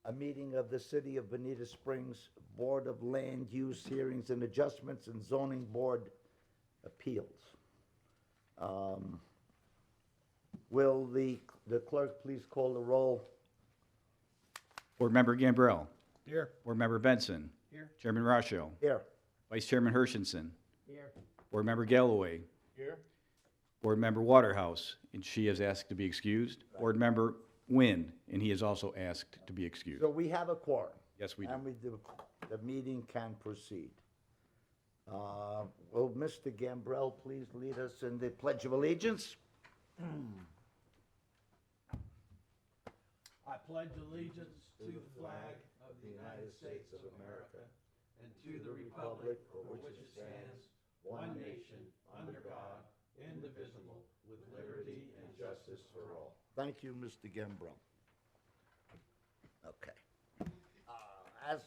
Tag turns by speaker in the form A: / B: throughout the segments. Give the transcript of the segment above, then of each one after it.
A: a meeting of the City of Bonita Springs Board of Land Use Hearings and Adjustments and Zoning Board Appeals. Will the clerk please call the roll?
B: Board Member Gambrell.
C: Here.
B: Board Member Benson.
C: Here.
B: Chairman Rasho.
A: Here.
B: Vice Chairman Hershenson.
C: Here.
B: Board Member Galloway.
C: Here.
B: Board Member Waterhouse, and she has asked to be excused. Board Member Nguyen, and he is also asked to be excused.
A: So we have a quorum.
B: Yes, we do.
A: And the meeting can proceed. Will Mr. Gambrell please lead us in the Pledge of Allegiance?
D: I pledge allegiance to the flag of the United States of America and to the republic for which it stands, one nation, under God, indivisible, with liberty and justice for all.
A: Thank you, Mr. Gambrell. Okay. As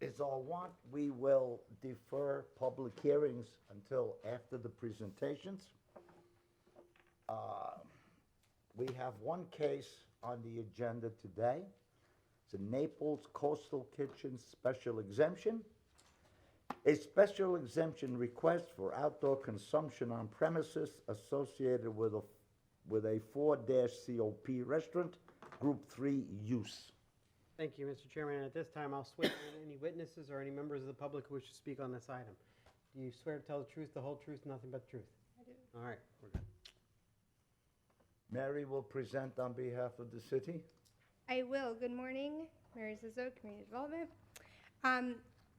A: is our wont, we will defer public hearings until after the presentations. We have one case on the agenda today. It's a Naples Coastal Kitchen special exemption. A special exemption request for outdoor consumption on premises associated with a 4-COP restaurant, Group 3 use.
C: Thank you, Mr. Chairman. At this time, I'll swear in any witnesses or any members of the public who wish to speak on this item. Do you swear to tell the truth, the whole truth, nothing but the truth?
E: I do.
C: All right, we're good.
A: Mary will present on behalf of the city.
E: I will. Good morning, Mary Zizzo, Community Development.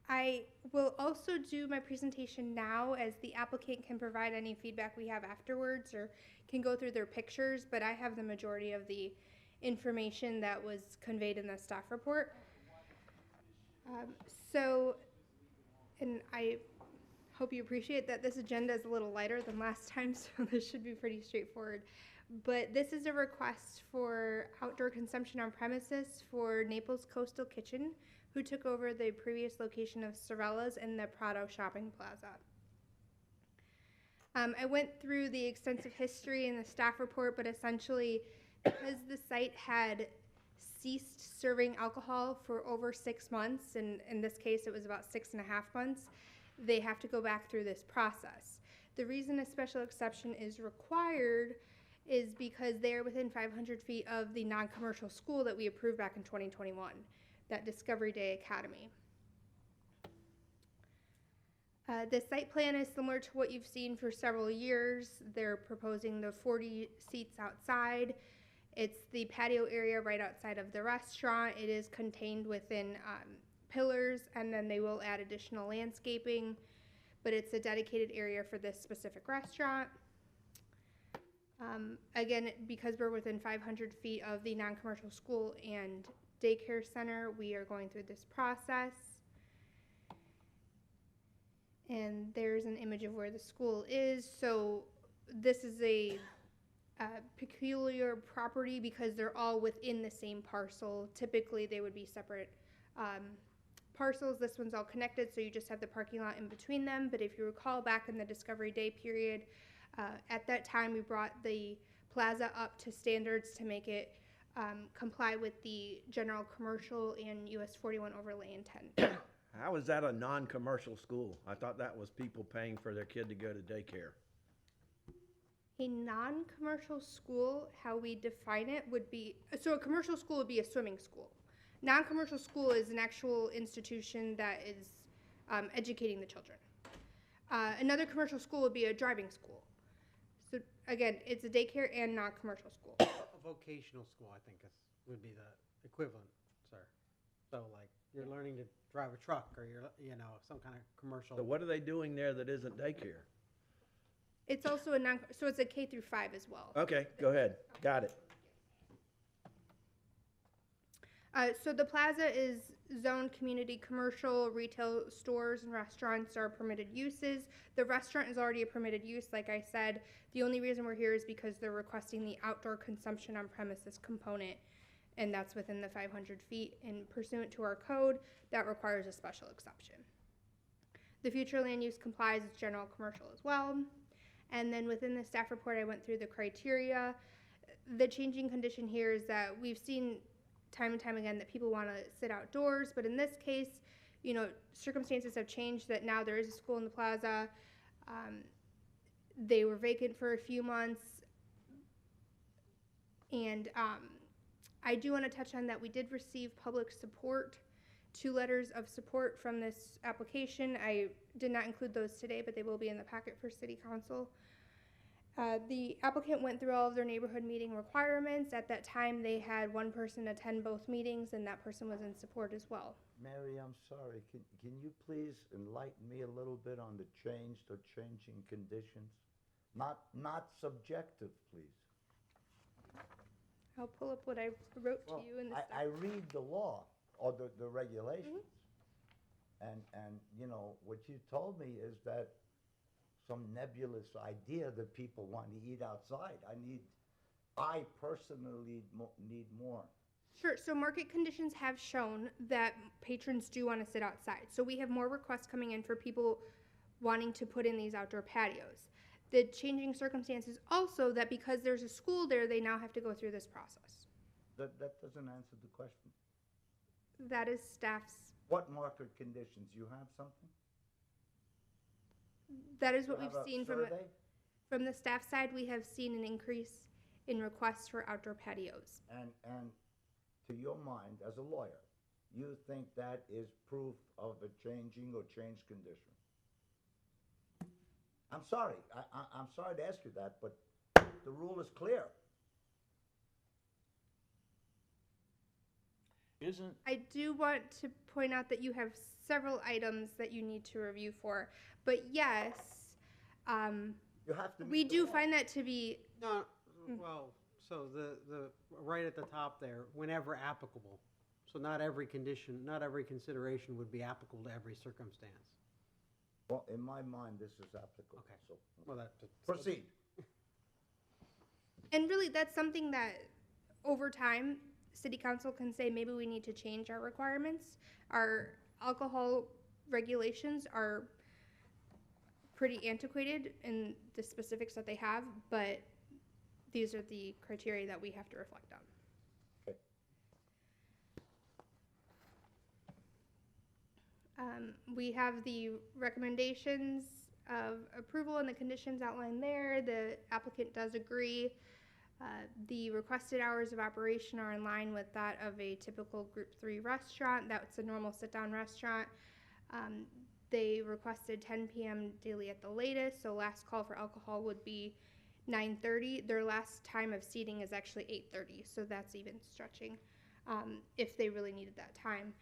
E: I will also do my presentation now, as the applicant can provide any feedback we have afterwards or can go through their pictures, but I have the majority of the information that was conveyed in the staff report. And I hope you appreciate that this agenda is a little lighter than last time, so this should be pretty straightforward. But this is a request for outdoor consumption on premises for Naples Coastal Kitchen, who took over the previous location of Sorella's in the Prado Shopping Plaza. I went through the extensive history in the staff report, but essentially, because the site had ceased serving alcohol for over 6 months, and in this case it was about 6.5 months, they have to go back through this process. The reason a special exception is required is because they're within 500 feet of the non-commercial school that we approved back in 2021, that Discovery Day Academy. The site plan is similar to what you've seen for several years. They're proposing the 40 seats outside. It's the patio area right outside of the restaurant. It is contained within pillars, and then they will add additional landscaping, but it's a dedicated area for this specific restaurant. Again, because we're within 500 feet of the non-commercial school and daycare center, we are going through this process. And there's an image of where the school is. So this is a peculiar property because they're all within the same parcel. Typically, they would be separate parcels. This one's all connected, so you just have the parking lot in between them. But if you recall, back in the Discovery Day period, at that time, we brought the plaza up to standards to make it comply with the general commercial and US 41 overlay intent.
F: How is that a non-commercial school? I thought that was people paying for their kid to go to daycare.
E: A non-commercial school, how we define it, would be, so a commercial school would be a swimming school. Non-commercial school is an actual institution that is educating the children. Another commercial school would be a driving school. So again, it's a daycare and non-commercial school.
C: A vocational school, I think, would be the equivalent, sir. So like, you're learning to drive a truck, or you're, some kind of commercial.
F: So what are they doing there that isn't daycare?
E: It's also so it's a K through 5 as well.
F: Okay, go ahead. Got it.
E: So the plaza is zoned community commercial. Retail stores and restaurants are permitted uses. The restaurant is already a permitted use, like I said. The only reason we're here is because they're requesting the outdoor consumption on premises component, and that's within the 500 feet. And pursuant to our code, that requires a special exception. The future land use complies with general commercial as well. And then within the staff report, I went through the criteria. The changing condition here is that we've seen time and time again that people want to sit outdoors, but in this case, you know, circumstances have changed that now there is a school in the plaza. They were vacant for a few months. And I do want to touch on that we did receive public support, 2 letters of support from this application. I did not include those today, but they will be in the packet for City Council. The applicant went through all of their neighborhood meeting requirements. At that time, they had 1 person attend both meetings, and that person was in support as well.
A: Mary, I'm sorry, can you please enlighten me a little bit on the changed or changing conditions? Not subjective, please.
E: I'll pull up what I wrote to
A: Well,
E: you in the
A: I read the law or the regulations. And, you know, what you told me is that some nebulous idea that people want to eat outside. I personally need more.
E: Sure. So market conditions have shown that patrons do want to sit outside. So we have more requests coming in for people wanting to put in these outdoor patios. The changing circumstances also that because there's a school there, they now have to go through this process.
A: That doesn't answer the question.
E: That is staff's.
A: What market conditions? You have something?
E: That is
A: You
E: what we've
A: have a
E: seen
A: survey?
E: from the staff side. We have seen an increase in requests for outdoor patios.
A: And to your mind, as a lawyer, you think that is proof of a changing or changed condition? I'm sorry. I'm sorry to ask you that, but the rule is clear.
F: Isn't,
E: I do want to point out that you have several items that you need to review for, but yes,
A: You have to.
E: we
A: meet the
E: do
A: law.
E: find that to be.
C: No, well, so the right at the top there, whenever applicable. So not every condition, not every consideration would be applicable to every circumstance.
A: Well, in my mind, this is applicable.
C: Okay.
A: So
C: Well, that.
A: proceed.
E: And really, that's something that over time, City Council can say maybe we need to change our requirements. Our alcohol regulations are pretty antiquated in the specifics that they have, but these are the criteria that we have to reflect on.
A: Okay.
E: We have the recommendations of approval and the conditions outlined there. The applicant does agree. The requested hours of operation are in line with that of a typical Group 3 restaurant. That's a normal sit-down restaurant. They requested 10 p.m. daily at the latest, so last call for alcohol would be 9:30. Their last time of seating is actually 8:30, so that's even stretching if they really needed that time.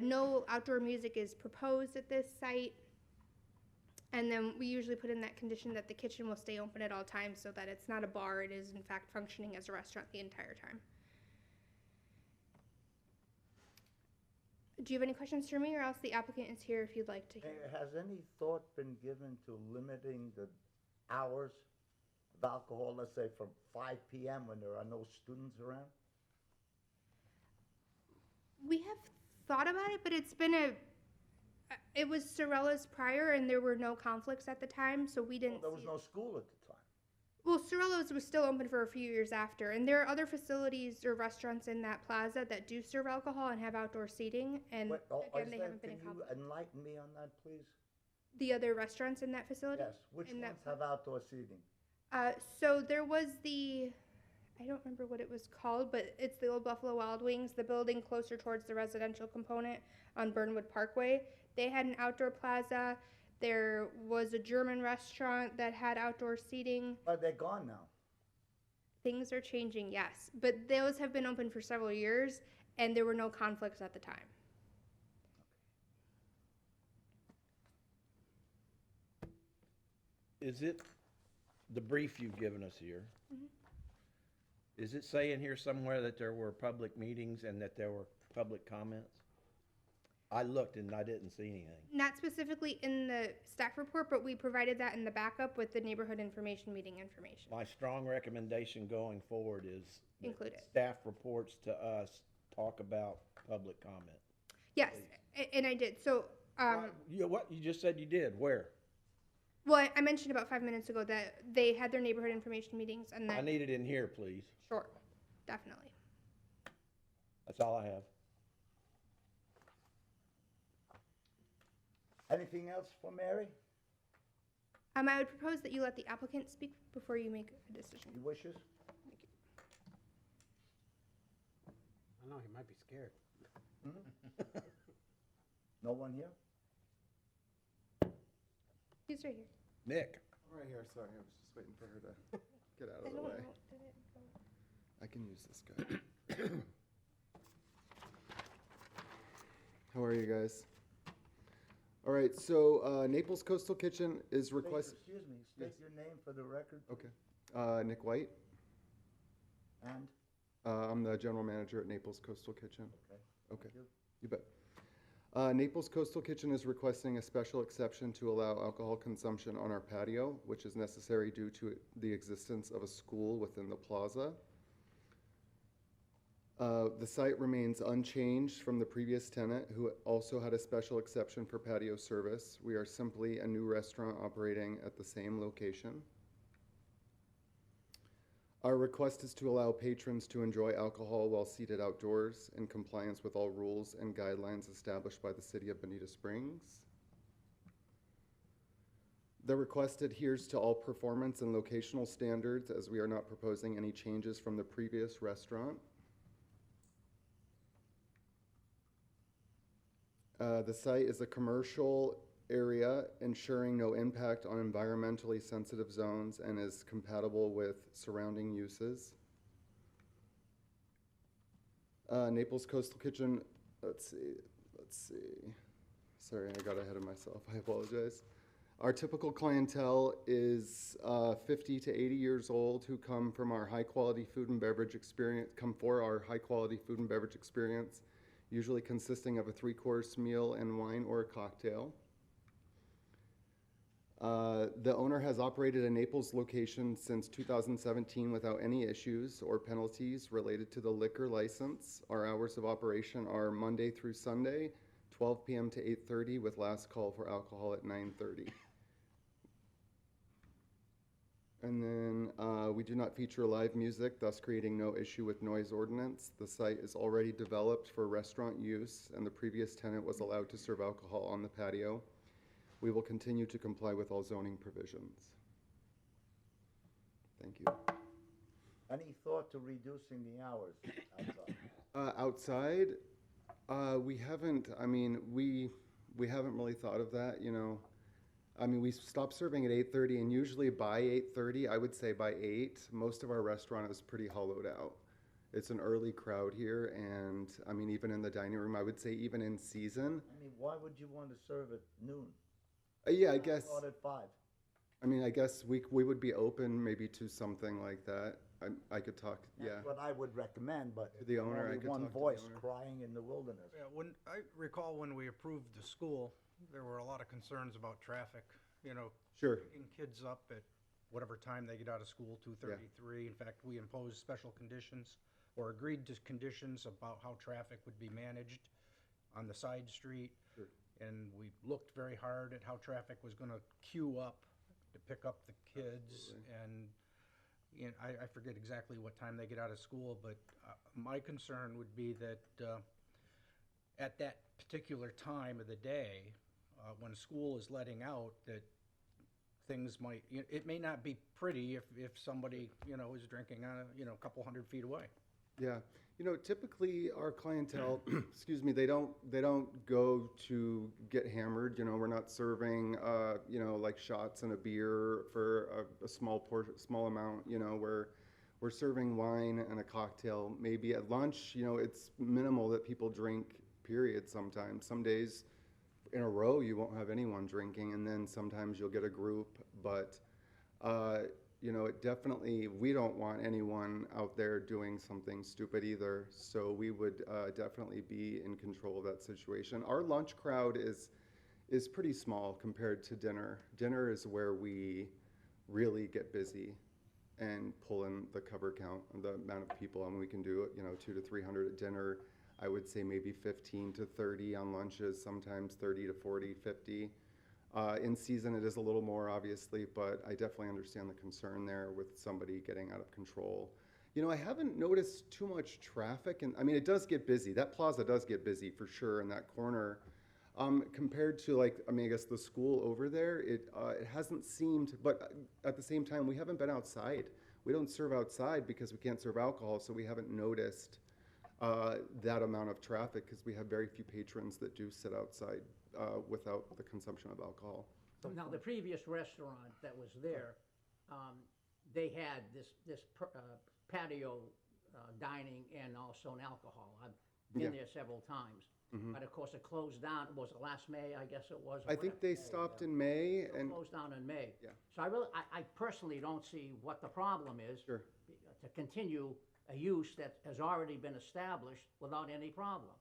E: No outdoor music is proposed at this site. And then we usually put in that condition that the kitchen will stay open at all times so that it's not a bar, it is in fact functioning as a restaurant the entire time. Do you have any questions for me, or else the applicant is here if you'd like to hear?
A: Has any thought been given to limiting the hours of alcohol, let's say from 5 p.m. when there are no students around?
E: We have thought about it, but it was Sorella's prior, and there were no conflicts at the time, so we didn't
A: Well, there was
E: see.
A: no school at the time.
E: Well, Sorella's was still open for a few years after, and there are other facilities or restaurants in that plaza that do serve alcohol and have outdoor seating, and
A: Wait,
E: again, they haven't been in
A: Can you
E: conflict.
A: enlighten me on that, please?
E: The other restaurants in that facility?
A: Yes, which
E: in that
A: ones have outdoor seating?
E: So there was I don't remember what it was called, but it's the old Buffalo Wild Wings, the building closer towards the residential component on Burnwood Parkway. They had an outdoor plaza. There was a German restaurant that had outdoor seating.
A: Oh, they're gone now.
E: Things are changing, yes, but those have been open for several years, and there were no conflicts at the time.
F: is it the brief you've given us here?
E: Mhm.
F: Is it saying here somewhere that there were public meetings and that there were public comments? I looked and I didn't see anything.
E: Not specifically in the staff report, but we provided that in the backup with the neighborhood information meeting information.
F: My strong recommendation going forward is that
E: Include it.
F: staff reports to us talk about public comment.
E: Yes, and I did. So,
F: What? You just said you did. Where?
E: well, I mentioned about 5 minutes ago that they had their neighborhood information meetings, and
F: I
E: then
F: need it in here, please.
E: sure, definitely.
F: That's all I have.
A: Anything else for Mary?
E: I would propose that you let the applicant speak before you make a decision.
A: He wishes?
C: I don't know, he might be scared.
A: No one here?
E: He's right here.
F: Nick?
G: I'm right here, sorry, I was just waiting for her to get out
E: I
G: of the
E: don't
G: way.
E: know. Did it go?
G: I can use this guy. How are you guys? All right, so Naples Coastal Kitchen is request.
A: Excuse me, state your name for the record.
G: Okay. Nick White.
A: And?
G: I'm the general manager at Naples Coastal Kitchen.
A: Okay.
G: Okay,
A: Thank you.
G: you bet. Naples Coastal Kitchen is requesting a special exception to allow alcohol consumption on our patio, which is necessary due to the existence of a school within the plaza. The site remains unchanged from the previous tenant, who also had a special exception for patio service. We are simply a new restaurant operating at the same location. Our request is to allow patrons to enjoy alcohol while seated outdoors in compliance with all rules and guidelines established by the City of Bonita Springs. The request adheres to all performance and locational standards, as we are not proposing any changes from the previous restaurant. The site is a commercial area, ensuring no impact on environmentally sensitive zones, and is compatible with surrounding uses. Naples Coastal Kitchen, let's see. Sorry, I got ahead of myself, I apologize. Our typical clientele is 50 to 80 years old who come for our high-quality food and beverage experience, usually consisting of a 3-course meal and wine or a cocktail. The owner has operated a Naples location since 2017 without any issues or penalties related to the liquor license. Our hours of operation are Monday through Sunday, 12 p.m. to 8:30, with last call for alcohol at 9:30. And then we do not feature live music, thus creating no issue with noise ordinance. The site is already developed for restaurant use, and the previous tenant was allowed to serve alcohol on the patio. We will continue to comply with all zoning provisions. Thank you.
A: Any thought to reducing the hours outside?
G: Outside, we haven't, we haven't really thought of that, you know. We stop serving at 8:30, and usually by 8:30, I would say by 8, most of our restaurant is pretty hollowed out. It's an early crowd here, and even in the dining room, I would say even in season.
A: Why would you want to serve at noon?
G: Yeah, I guess.
A: Start at 5.
G: I guess we would be open maybe to something like that. I could talk, yeah.
A: That's what I would recommend, but
G: To the owner, I
A: only
G: could
A: one
G: talk to the
A: voice
G: owner.
A: crying in the wilderness.
H: Yeah, when I recall when we approved the school, there were a lot of concerns about traffic,
G: Sure,
H: picking kids up at whatever time they get out of school, 2:33. In fact, we imposed special conditions or agreed to conditions about how traffic would be managed on the side street.
G: Sure.
H: And we looked very hard at how traffic was gonna queue up to pick up the kids.
G: Absolutely.
H: And I forget exactly what time they get out of school, but my concern would be that at that particular time of the day, when school is letting out, that things might, it may not be pretty if somebody, is drinking, a couple 100 feet away.
G: yeah. Typically our clientele, excuse me, they don't go to get hammered. We're not serving, like shots and a beer for a small amount. We're serving wine and a cocktail. Maybe at lunch, it's minimal that people drink, period, sometimes. Some days in a row you won't have anyone drinking, and then sometimes you'll get a group. But, it definitely, we don't want anyone out there doing something stupid either. So we would definitely be in control of that situation. Our lunch crowd is pretty small compared to dinner. Dinner is where we really get busy and pull in the cover count, the amount of people. We can do, 200 to 300 at dinner. I would say maybe 15 to 30 on lunches, sometimes 30 to 40, 50. In season, it is a little more, obviously, but I definitely understand the concern there with somebody getting out of control. You know, I haven't noticed too much traffic, and I mean, it does get busy. That plaza does get busy for sure in that corner. Compared to like, I mean, I guess the school over there, it hasn't seemed, but at the same time, we haven't been outside. We don't serve outside because we can't serve alcohol, so we haven't noticed that amount of traffic because we have very few patrons that do sit outside without the consumption of alcohol.
I: Now, the previous restaurant that was there, they had this patio dining and also an alcohol. I've
G: Yeah.
I: been there several times. But of course, it closed down, was it last May, I guess it was? or
G: I think
I: whatever.
G: they stopped in May
I: It
G: and,
I: closed down in May.
G: Yeah.
I: So I personally don't see what the problem is.
G: Sure.
I: To continue a use that has already been established without any problem.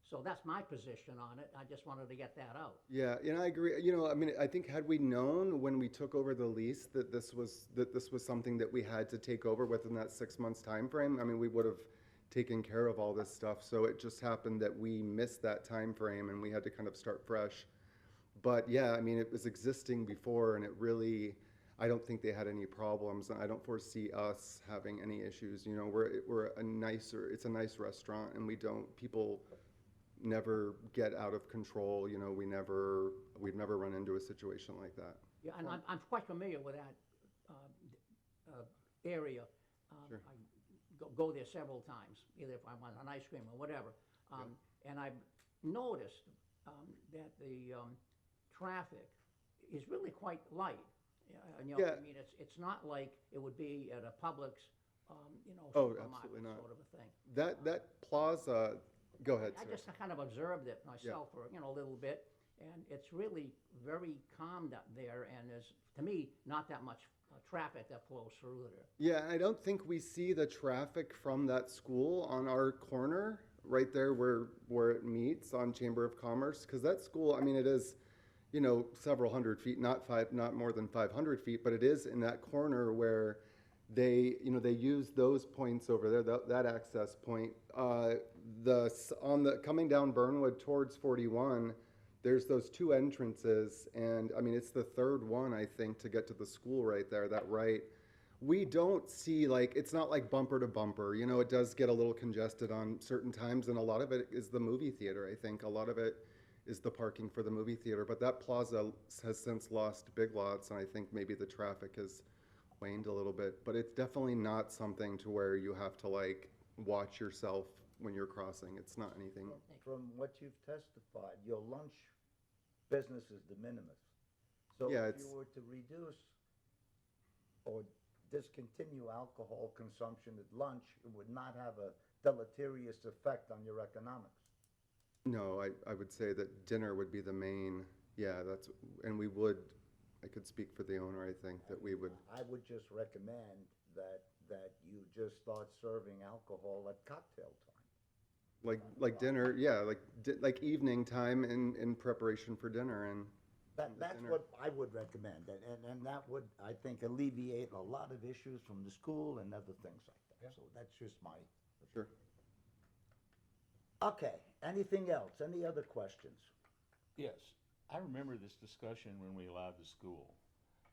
I: So that's my position on it. I just wanted to get that out.
G: yeah, and I agree. You know, I mean, I think had we known when we took over the lease that this was something that we had to take over within that 6 months time frame, I mean, we would have taken care of all this stuff. So it just happened that we missed that time frame and we had to kind of start fresh. But yeah, I mean, it was existing before, and it really, I don't think they had any problems, and I don't foresee us having any issues. You know, it's a nice restaurant, and people never get out of control. You know, we've never run into a situation like that.
I: Yeah, and I'm quite familiar with that area.
G: Sure.
I: I go there several times, either if I want an ice cream or whatever. And I've noticed that the traffic is really quite light. You know,
G: Yeah.
I: I mean, it's not like it would be at a Publix, you know,
G: Oh,
I: supermarket
G: absolutely not.
I: sort of a thing.
G: That plaza, go ahead,
I: I
G: sir.
I: just kind of observed it myself for, you know, a little bit, and it's really very calm up there, and there's, to me, not that much traffic that flows through there.
G: Yeah, I don't think we see the traffic from that school on our corner, right there where it meets on Chamber of Commerce, because that school, I mean, it is, you know, several hundred feet, not more than 500 feet, but it is in that corner where they use those points over there, that access point. Coming down Burnwood towards 41, there's those two entrances, and I mean, it's the third one, I think, to get to the school right there, that right. We don't see, like, it's not like bumper to bumper, you know, it does get a little congested on certain times, and a lot of it is the movie theater, I think. A lot of it is the parking for the movie theater, but that plaza has since lost Big Lots, and I think maybe the traffic has waned a little bit, but it's definitely not something to where you have to, like, watch yourself when you're crossing. It's not anything.
A: From what you've testified, your lunch business is de minimis. So
G: Yeah,
A: if you were to reduce or discontinue alcohol consumption at lunch, it would not have a deleterious effect on your economics.
G: No, I would say that dinner would be the main, and we would, I could speak for the owner, I think, that we would,
A: I would just recommend that you just start serving alcohol at cocktail time.
G: like dinner, yeah, like evening time in preparation for dinner, and
A: That's
G: dinner.
A: what I would recommend, and that would, I think, alleviate a lot of issues from the school and other things like that. So that's just my,
G: sure.
A: okay, anything else? Any other questions?
D: Yes, I remember this discussion when we allowed the school.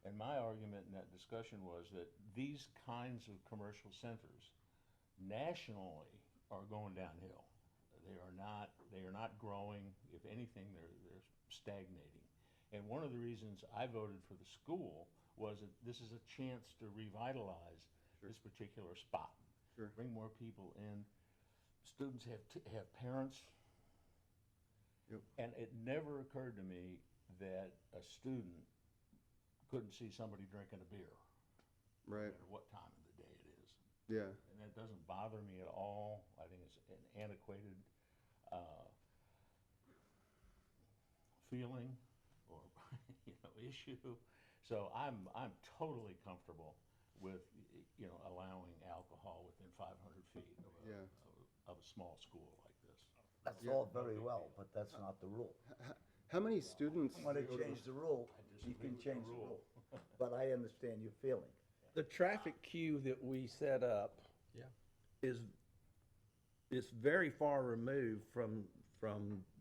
D: And my argument in that discussion was that these kinds of commercial centers nationally are going downhill. They are not growing. If anything, they're stagnating. And one of the reasons I voted for the school was that this is a chance to revitalize this particular spot.
G: Sure.
D: Bring more people in. Students have parents.
G: Yep.
D: And it never occurred to me that a student couldn't see somebody drinking a beer. No
G: Right,
D: matter what time of the day it is.
G: yeah,
D: And that doesn't bother me at all. I think it's an antiquated feeling or issue. So I'm totally comfortable with allowing alcohol within 500 feet of a small school like this.
A: That's all very well, but that's not the rule.
G: how many students,
A: Want to change the rule, you can change the rule, but I understand your feeling.
F: The traffic queue that we set up is very far removed from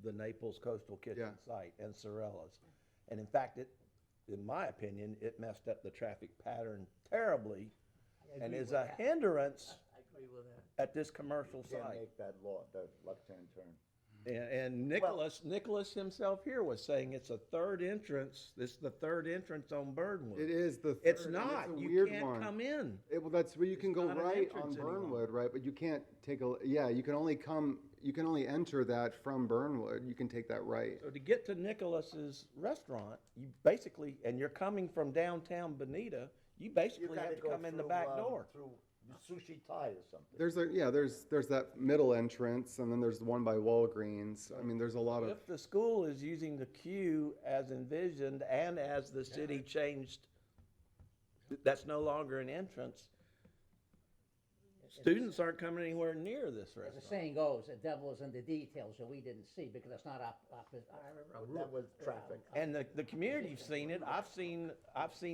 F: the Naples Coastal Kitchen site and Sorella's. And in fact, in my opinion, it messed up the traffic pattern terribly and is a hindrance
I: agree with that.
F: at this commercial
A: Can't
F: site.
A: make that law, that left-hand turn.
F: And Nicholas himself here was saying it's a third entrance, this is the third entrance on Burnwood.
G: It is the third.
F: It's
G: and
F: not,
G: a
F: you
G: weird
F: can't
G: one.
F: come in.
G: Well, that's where you can
F: It's
G: go
F: not an
G: right on
F: entrance anymore.
G: Burnwood, right? But you can't take you can only enter that from Burnwood. You can take that right.
F: So to get to Nicholas's restaurant, you basically, and you're coming from downtown Bonita, you basically
A: You gotta
F: have to
A: go
F: come in the
A: through,
F: back door.
A: Through Sushi Thai or something.
G: There's that middle entrance, and then there's the one by Walgreens. I mean, there's a lot of.
F: If the school is using the queue as envisioned and as the city changed, that's no longer an entrance. Students aren't coming anywhere near this
I: As the
F: restaurant.
I: saying goes, the devil is in the details that we didn't see, because it's not our
A: That was traffic.
F: And the community's seen it. I've seen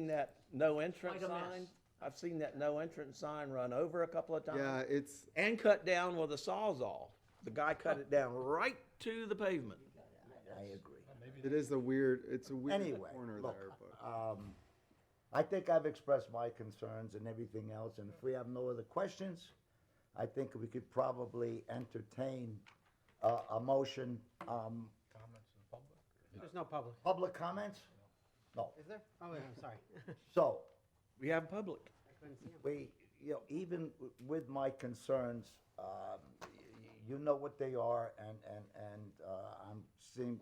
F: that no entrance
I: Quite a mess.
F: sign. I've seen that no entrance sign run over a couple of times.
G: Yeah, it's.
F: And cut down with a sawzall. The guy cut it down right to the pavement.
A: I agree.
G: It's a weird
A: Anyway,
G: corner
A: look,
G: there, but.
A: I think I've expressed my concerns and everything else, and if we have no other questions, I think we could probably entertain a motion.
C: There's no public.
A: Public comments? No.
C: Is there? Oh, yeah, I'm sorry.
A: So,
F: We have public.
C: I couldn't see 'em.
A: we, even with my concerns, you know what they are, and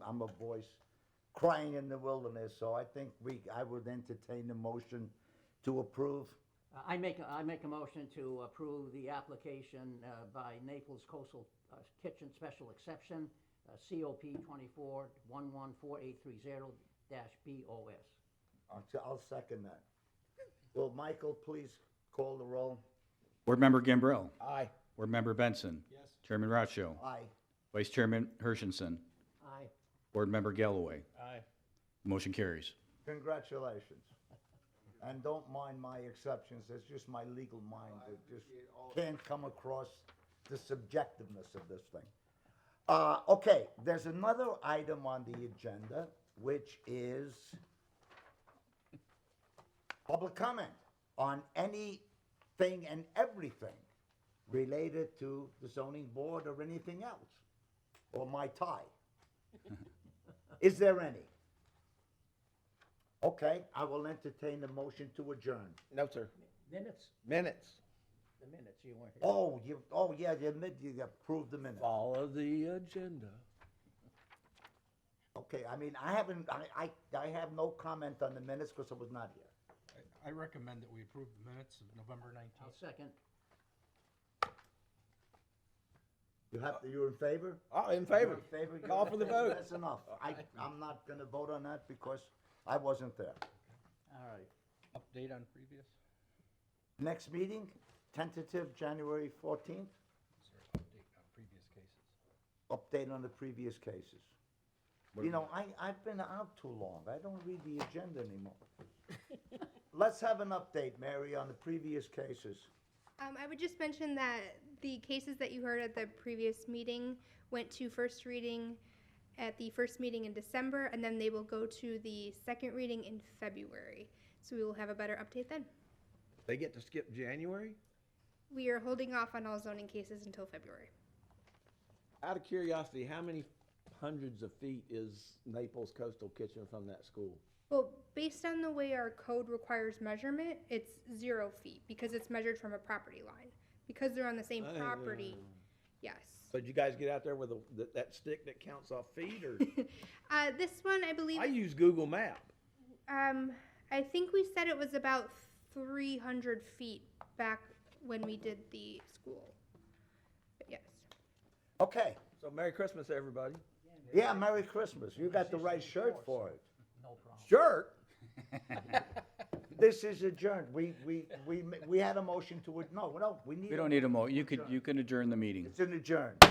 A: I'm a voice crying in the wilderness, so I think I would entertain the motion to approve.
I: I make a motion to approve the application by Naples Coastal Kitchen Special Exception, COP 24-114830-BOS.
A: I'll second that. Will Michael please call the roll?
B: Board Member Gambrell.
F: Aye.
B: Board Member Benson.
D: Yes.
B: Chairman Roccio.
A: Aye.
B: Vice Chairman Hershenson.
I: Aye.
B: Board Member Galloway.
F: Aye.
B: Motion carries.
A: Congratulations. And don't mind my exceptions, it's just my legal mind that just can't come across the subjectiveness of this thing. Okay, there's another item on the agenda, which is public comment on anything and everything related to the zoning board or anything else, or my tie. Is there any? Okay, I will entertain the motion to adjourn.
F: No, sir.
I: Minutes,
F: Minutes.
I: the minutes, you weren't here.
A: You approved the minute.
F: Follow the agenda.
A: Okay, I mean, I have no comment on the minutes because I was not here.
H: I recommend that we approve the minutes of November 19th.
I: I'll second.
A: You're in favor?
F: Oh, in
A: You're
F: favor.
A: in favor?
F: Call for the vote.
A: That's enough. I'm not gonna vote on that because I wasn't there.
I: All right.
H: Update on previous?
A: Next meeting, tentative January 14th,
H: Update on previous cases.
A: update on the previous cases. You know, I've been out too long. I don't read the agenda anymore. Let's have an update, Mary, on the previous cases.
E: I would just mention that the cases that you heard at the previous meeting went to first reading at the first meeting in December, and then they will go to the second reading in February. So we will have a better update then.
F: They get to skip January?
E: We are holding off on all zoning cases until February.
F: Out of curiosity, how many hundreds of feet is Naples Coastal Kitchen from that school?
E: Well, based on the way our code requires measurement, it's 0 feet because it's measured from a property line. Because they're on the same property, yes.
F: So did you guys get out there with that stick that counts off feet, or?
E: This one, I believe,
F: I use Google Map.
E: I think we said it was about 300 feet back when we did the school. But yes.
A: Okay,
F: So Merry Christmas, everybody.
A: yeah, Merry Christmas. You got the right shirt for it.
I: No problem.
F: Shirt?
A: This is adjourned. We had a motion to, no, we need.
B: We don't need a you can adjourn the meeting.
A: It's an adjourned.